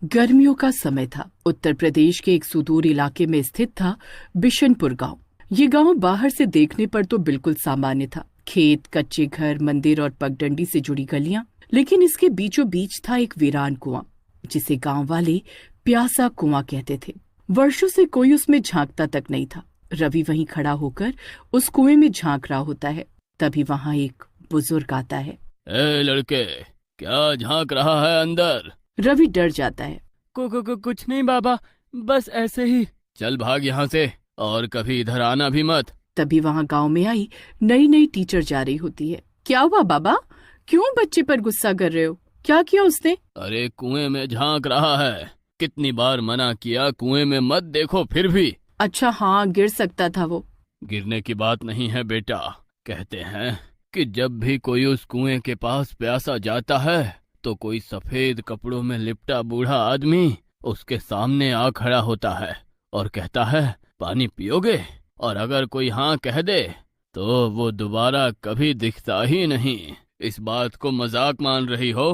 गर्मियों का समय था। उत्तर प्रदेश के एक सुदूर इलाके में स्थित था बिशनपुर गांव। ये गांव बाहर से देखने पर तो बिल्कुल सामान्य था। खेत, कच्चे घर, मंदिर और पगडंडी से जुड़ी गलियां। लेकिन इसके बीचों बीच था एक वीरान कुआं, जिसे गांव वाले प्यासा कुआं कहते थे। वर्षों से कोई उसमें झांकता तक नहीं था। रवि वहीं खड़ा होकर उस कुएं में झांक रहा होता है। तभी वहां एक बुजुर्ग आता है। ए लड़के, क्या झांक रहा है अंदर? रवि डर जाता है। कुछ नहीं बाबा, बस ऐसे ही। चल भाग यहाँ से, और कभी इधर आना भी मत। तभी वहां गांव में आई नई नई टीचर जा रही होती है। क्या हुआ बाबा? क्यों बच्चे पर गुस्सा कर रहे हो? क्या किया उसने? अरे कुएं में झांक रहा है। कितनी बार मना किया, कुएं में मत देखो, फिर भी। अच्छा हाँ, गिर सकता था वो। गिरने की बात नहीं है बेटा। कहते हैं कि जब भी कोई उस कुएं के पास प्यासा जाता है तो कोई सफेद कपड़ों में लिपटा बूढ़ा आदमी उसके सामने आ खड़ा होता है और कहता है, पानी पियोगे? और अगर कोई हाँ कह दे तो वो दोबारा कभी दिखता ही नहीं। इस बात को मजाक मान रही हो?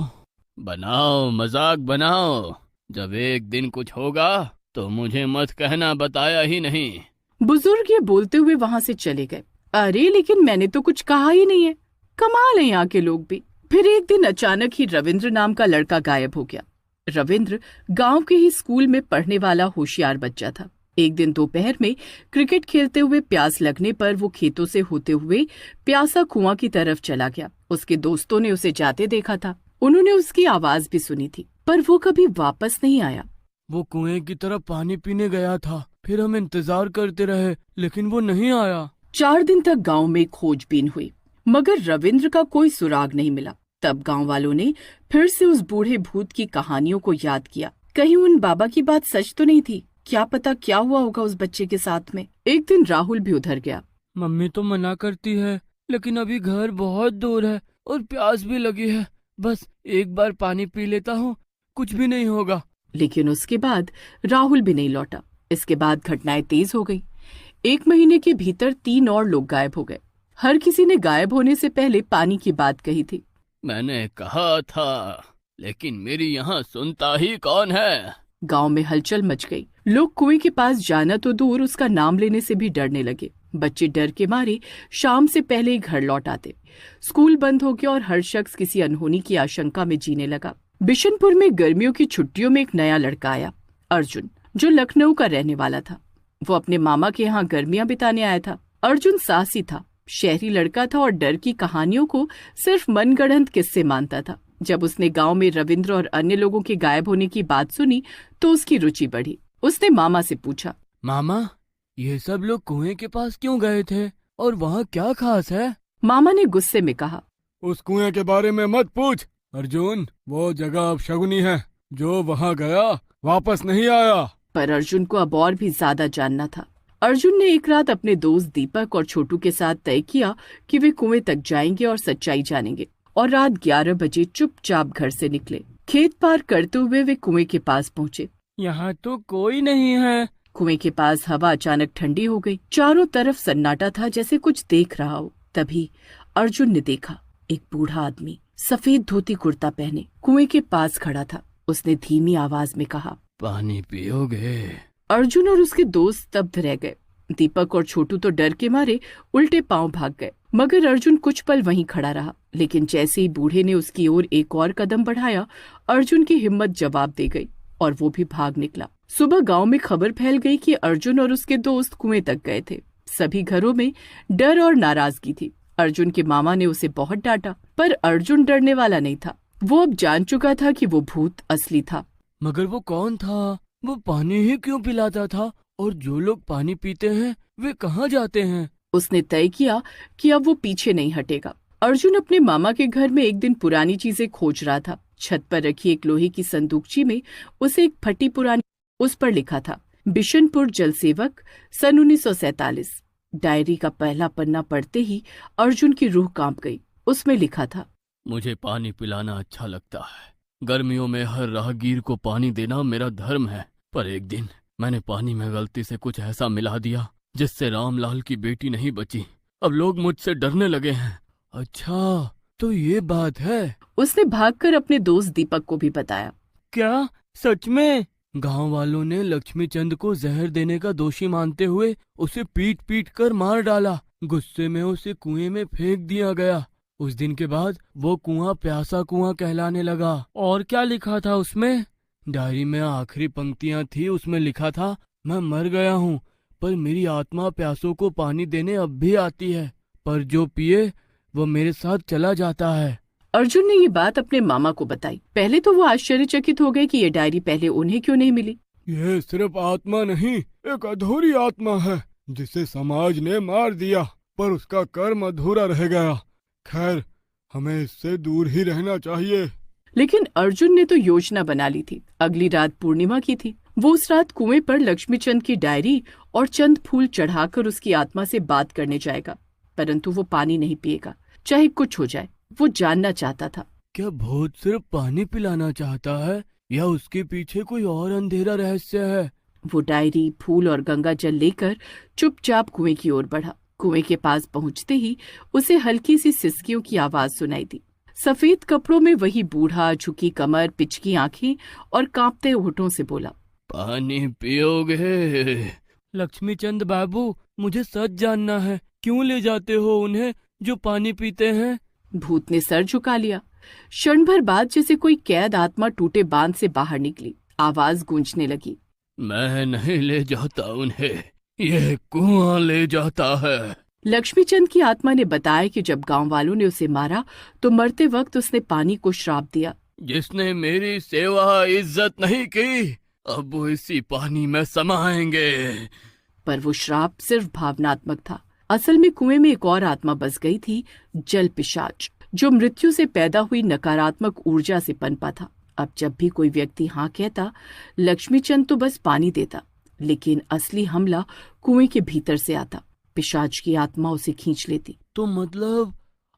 बनाओ, मजाक बनाओ। जब एक दिन कुछ होगा तो मुझे मत कहना बताया ही नहीं। बुजुर्ग ये बोलते हुए वहां से चले गए। अरे लेकिन मैंने तो कुछ कहा ही नहीं है। कमाल है यहाँ के लोग भी। फिर एक दिन अचानक ही रविंद्र नाम का लड़का गायब हो गया। रविंद्र गांव के ही स्कूल में पढ़ने वाला होशियार बच्चा था। एक दिन दोपहर में क्रिकेट खेलते हुए प्यास लगने पर वो खेतों से होते हुए प्यासा कुआं की तरफ चला गया। उसके दोस्तों ने उसे जाते देखा था। उन्होंने उसकी आवाज भी सुनी थी, पर वो कभी वापस नहीं आया। वो कुएं की तरफ पानी पीने गया था। फिर हम इंतजार करते रहे, लेकिन वो नहीं आया। 4 दिन तक गांव में खोजबीन हुई, मगर रविंद्र का कोई सुराग नहीं मिला। तब गांव वालों ने फिर से उस बूढ़े भूत की कहानियों को याद किया। कहीं उन बाबा की बात सच तो नहीं थी? क्या पता क्या हुआ होगा उस बच्चे के साथ में। एक दिन राहुल भी उधर गया। मम्मी तो मना करती है, लेकिन अभी घर बहुत दूर है और प्यास भी लगी है। बस एक बार पानी पी लेता हूँ, कुछ भी नहीं होगा। लेकिन उसके बाद राहुल भी नहीं लौटा। इसके बाद घटनाएं तेज हो गई। 1 महीने के भीतर 3 और लोग गायब हो गए। हर किसी ने गायब होने से पहले पानी की बात कही थी। मैंने कहा था, लेकिन मेरी यहाँ सुनता ही कौन है? गांव में हलचल मच गई। लोग कुएं के पास जाना तो दूर, उसका नाम लेने से भी डरने लगे। बच्चे डर के मारे शाम से पहले ही घर लौट आते। स्कूल बंद हो गया और हर शख्स किसी अनहोनी की आशंका में जीने लगा। बिशनपुर में गर्मियों की छुट्टियों में एक नया लड़का आया, अर्जुन, जो लखनऊ का रहने वाला था। वो अपने मामा के यहाँ गर्मियां बिताने आया था। अर्जुन साहसी था, शहरी लड़का था और डर की कहानियों को सिर्फ मनगढ़ंत किस्से मानता था। जब उसने गांव में रविंद्र और अन्य लोगों के गायब होने की बात सुनी तो उसकी रुचि बढ़ी। उसने मामा से पूछा, मामा, ये सब लोग कुएं के पास क्यों गए थे और वहाँ क्या खास है? मामा ने गुस्से में कहा, उस कुएं के बारे में मत पूछ अर्जुन। वो जगह अब शगुनी है। जो वहाँ गया वापस नहीं आया। पर अर्जुन को अब और भी ज्यादा जानना था। अर्जुन ने एक रात अपने दोस्त दीपक और छोटू के साथ तय किया कि वे कुएं तक जाएंगे और सच्चाई जानेंगे, और रात 11 बजे चुपचाप घर से निकले। खेत पार करते हुए वे कुएं के पास पहुंचे। यहाँ तो कोई नहीं है। कुएं के पास हवा अचानक ठंडी हो गई। चारों तरफ सन्नाटा था, जैसे कुछ देख रहा हो। तभी अर्जुन ने देखा, एक बूढ़ा आदमी सफेद धोती कुर्ता पहने कुएं के पास खड़ा था। उसने धीमी आवाज में कहा, पानी पियोगे? अर्जुन और उसके दोस्त स्तब्ध रह गए। दीपक और छोटू तो डर के मारे उल्टे पांव भाग गए, मगर अर्जुन कुछ पल वहीं खड़ा रहा। लेकिन जैसे ही बूढ़े ने उसकी ओर एक और कदम बढ़ाया, अर्जुन की हिम्मत जवाब दे गई और वो भी भाग निकला। सुबह गांव में खबर फैल गई कि अर्जुन और उसके दोस्त कुएं तक गए थे। सभी घरों में डर और नाराजगी थी। अर्जुन के मामा ने उसे बहुत डांटा, पर अर्जुन डरने वाला नहीं था। वो अब जान चुका था कि वो भूत असली था। मगर वो कौन था? वो पानी ही क्यों पिलाता था? और जो लोग पानी पीते हैं वे कहाँ जाते हैं? उसने तय किया कि अब वो पीछे नहीं हटेगा। अर्जुन अपने मामा के घर में एक दिन पुरानी चीजें खोज रहा था। छत पर रखी एक लोहे की संदूकची में उसे एक फटी पुरानी, उस पर लिखा था, बिशनपुर जल सेवक, सन 1947। डायरी का पहला पन्ना पढ़ते ही अर्जुन की रूह कांप गई। उसमें लिखा था, मुझे पानी पिलाना अच्छा लगता है। गर्मियों में हर राहगीर को पानी देना मेरा धर्म है। पर एक दिन मैंने पानी में गलती से कुछ ऐसा मिला दिया जिससे रामलाल की बेटी नहीं बची। अब लोग मुझसे डरने लगे हैं। अच्छा, तो ये बात है। उसने भागकर अपने दोस्त दीपक को भी बताया। क्या सच में? गांव वालों ने लक्ष्मी चंद को जहर देने का दोषी मानते हुए उसे पीट पीट कर मार डाला। गुस्से में उसे कुएं में फेंक दिया गया। उस दिन के बाद वो कुआं प्यासा कुआं कहलाने लगा। और क्या लिखा था उसमें? डायरी में आखिरी पंक्तियां थी। उसमें लिखा था, मैं मर गया हूँ पर मेरी आत्मा प्यासों को पानी देने अब भी आती है, पर जो पिए वो मेरे साथ चला जाता है। अर्जुन ने ये बात अपने मामा को बताई। पहले तो वो आश्चर्यचकित हो गए कि ये डायरी पहले उन्हें क्यों नहीं मिली। यह सिर्फ आत्मा नहीं, एक अधूरी आत्मा है जिसे समाज ने मार दिया, पर उसका कर्म अधूरा रह गया। खैर, हमें इससे दूर ही रहना चाहिए। लेकिन अर्जुन ने तो योजना बना ली थी। अगली रात पूर्णिमा की थी। वो उस रात कुएं पर लक्ष्मीचंद की डायरी और चंद फूल चढ़ाकर उसकी आत्मा से बात करने जाएगा, परंतु वो पानी नहीं पिएगा, चाहे कुछ हो जाए। वो जानना चाहता था, क्या भूत सिर्फ पानी पिलाना चाहता है या उसके पीछे कोई और अंधेरा रहस्य है? वो डायरी, फूल और गंगा जल लेकर चुपचाप कुएं की ओर बढ़ा। कुएं के पास पहुंचते ही उसे हल्की सी सिसकियों की आवाज सुनाई दी। सफेद कपड़ों में वही बूढ़ा, झुकी कमर, पिचकी आंखें और कांपते होठों से बोला, पानी पियोगे? लक्ष्मीचंद बाबू, मुझे सच जानना है, क्यों ले जाते हो उन्हें जो पानी पीते हैं? भूत ने सर झुका लिया। क्षण भर बाद जैसे कोई कैद आत्मा टूटे बांध से बाहर निकली। आवाज गूंजने लगी, मैं नहीं ले जाता उन्हें, यह कुआं ले जाता है। लक्ष्मीचंद की आत्मा ने बताया कि जब गांव वालों ने उसे मारा तो मरते वक्त उसने पानी को श्राप दिया। जिसने मेरी सेवा इज्जत नहीं की, अब वो इसी पानी में समाएंगे। पर वो श्राप सिर्फ भावनात्मक था। असल में कुएं में एक और आत्मा बस गई थी, जल पिशाच, जो मृत्यु से पैदा हुई नकारात्मक ऊर्जा से पनपा था। अब जब भी कोई व्यक्ति हाँ कहता, लक्ष्मीचंद तो बस पानी देता, लेकिन असली हमला कुएं के भीतर से आता। पिशाच की आत्मा उसे खींच लेती। तो मतलब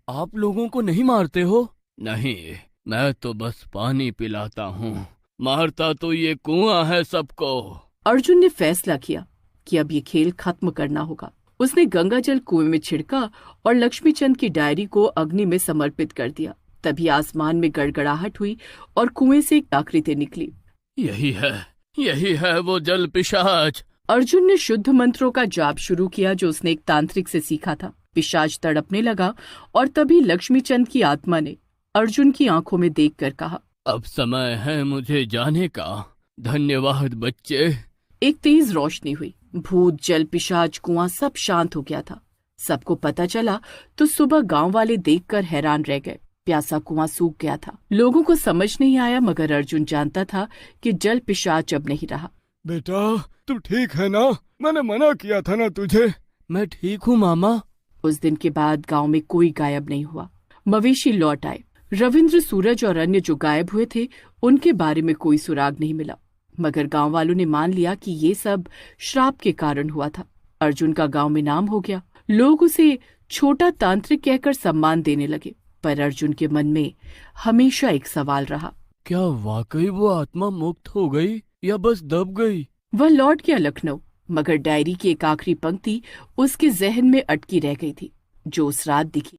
आप लोगों को नहीं मारते हो? नहीं, मैं तो बस पानी पिलाता हूँ, मारता तो ये कुआं है सबको। अर्जुन ने फैसला किया कि अब ये खेल खत्म करना होगा। उसने गंगा जल कुएं में छिड़का और लक्ष्मीचंद की डायरी को अग्नि में समर्पित कर दिया। तभी आसमान में गड़गड़ाहट हुई और कुएं से एक आकृति निकली। यही है वो जल पिशाच। अर्जुन ने शुद्ध मंत्रों का जाप शुरू किया जो उसने एक तांत्रिक से सीखा था। पिशाच तड़पने लगा और तभी लक्ष्मीचंद की आत्मा ने अर्जुन की आंखों में देखकर कहा, अब समय है मुझे जाने का। धन्यवाद बच्चे। एक तेज रोशनी हुई। भूत, जल पिशाच, कुआं सब शांत हो गया था। सबको पता चला तो सुबह गांव वाले देखकर हैरान रह गए। प्यासा कुआं सूख गया था। लोगों को समझ नहीं आया, मगर अर्जुन जानता था कि जल पिशाच अब नहीं रहा। बेटा, तुम ठीक है ना? मैंने मना किया था ना तुझे। मैं ठीक हूँ मामा। उस दिन के बाद गांव में कोई गायब नहीं हुआ। मवेशी लौट आए। रविंद्र, सूरज और अन्य जो गायब हुए थे उनके बारे में कोई सुराग नहीं मिला, मगर गांव वालों ने मान लिया कि ये सब श्राप के कारण हुआ था। अर्जुन का गांव में नाम हो गया। लोग उसे छोटा तांत्रिक कहकर सम्मान देने लगे, पर अर्जुन के मन में हमेशा एक सवाल रहा, क्या वाकई वो आत्मा मुक्त हो गई या बस दब गई? वह लौट गया लखनऊ, मगर डायरी की एक आखिरी पंक्ति उसके जहन में अटकी रह गई थी, जो उस रात दिखी।